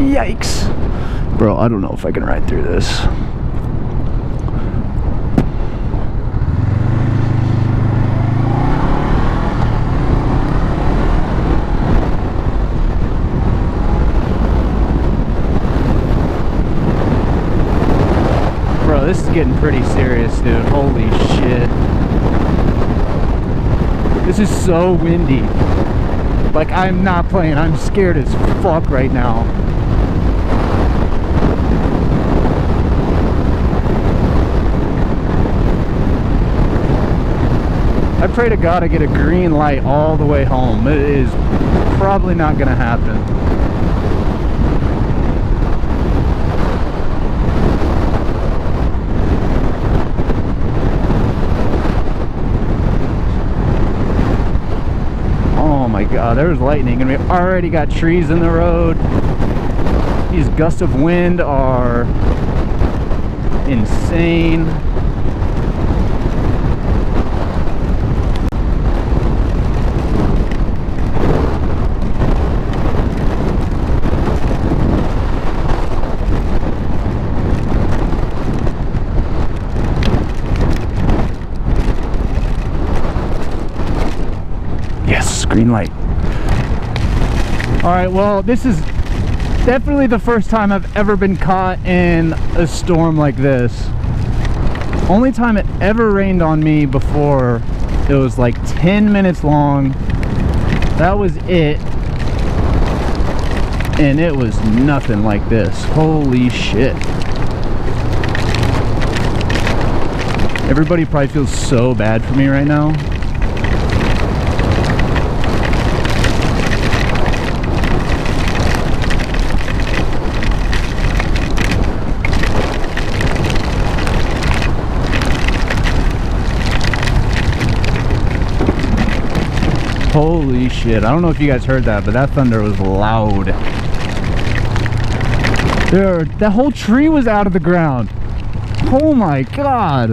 Yikes. Bro, I don't know if I can ride through this. Bro, this is getting pretty serious, dude. Holy shit. This is so windy. Like, I'm not playing. I'm scared as fuck right now. I pray to God I get a green light all the way home. It is probably not gonna happen. Oh my God, there's lightning, and we already got trees in the road. These gusts of wind are insane. Green light. All right, well, this is definitely the first time I've ever been caught in a storm like this. Only time it ever rained on me before, it was like 10 minutes long. That was it. And it was nothing like this. Holy shit. Everybody probably feels so bad for me right now. Holy shit, I don't know if you guys heard that, but that thunder was loud. That whole tree was out of the ground. Oh my God.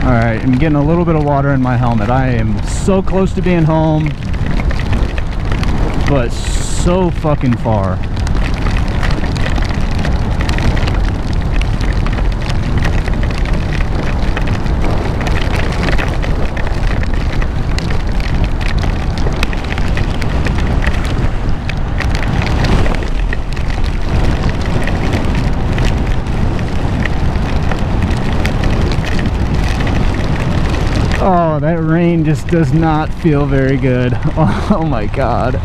Alright, I'm getting a little bit of water in my helmet. I am so close to being home, but so fucking far. Oh, that rain just does not feel very good. Oh my God.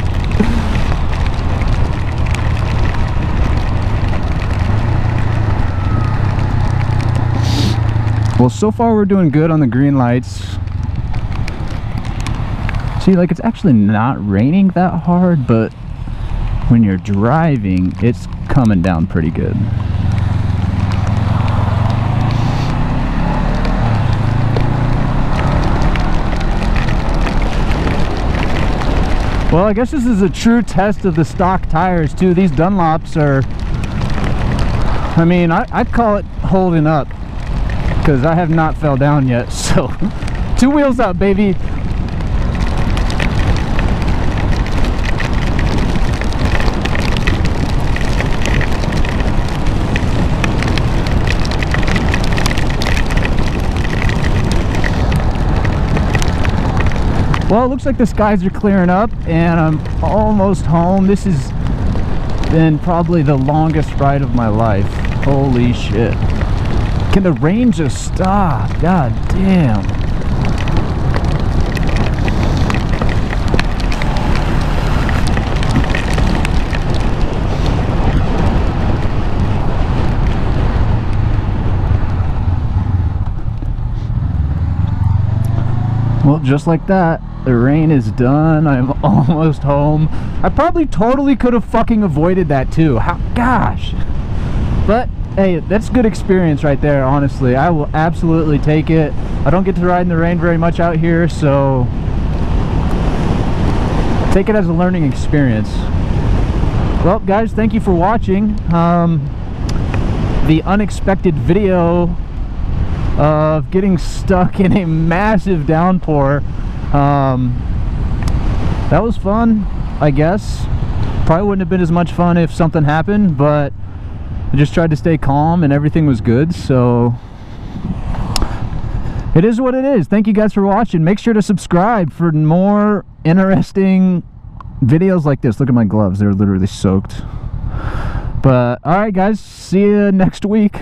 Well, so far we're doing good on the green lights. See, like, it's actually not raining that hard, but when you're driving, it's coming down pretty good. Well, I guess this is a true test of the stock tires too. These Dunlops are, I mean, I'd call it holding up, because I have not fell down yet. So 2 wheels up, baby. Well, it looks like the skies are clearing up and I'm almost home. This has been probably the longest ride of my life. Holy shit. Can the rain just stop? God damn. Well, just like that, the rain is done. I'm almost home. I probably totally could have fucking avoided that too. Gosh. But hey, that's good experience right there, honestly. I will absolutely take it. I don't get to ride in the rain very much out here, so take it as a learning experience. Well, guys, thank you for watching the unexpected video of getting stuck in a massive downpour. That was fun, I guess. Probably wouldn't have been as much fun if something happened, but I just tried to stay calm and everything was good, so it is what it is. Thank you guys for watching. Make sure to subscribe for more interesting videos like this. Look at my gloves, they're literally soaked. But alright guys, see you next week.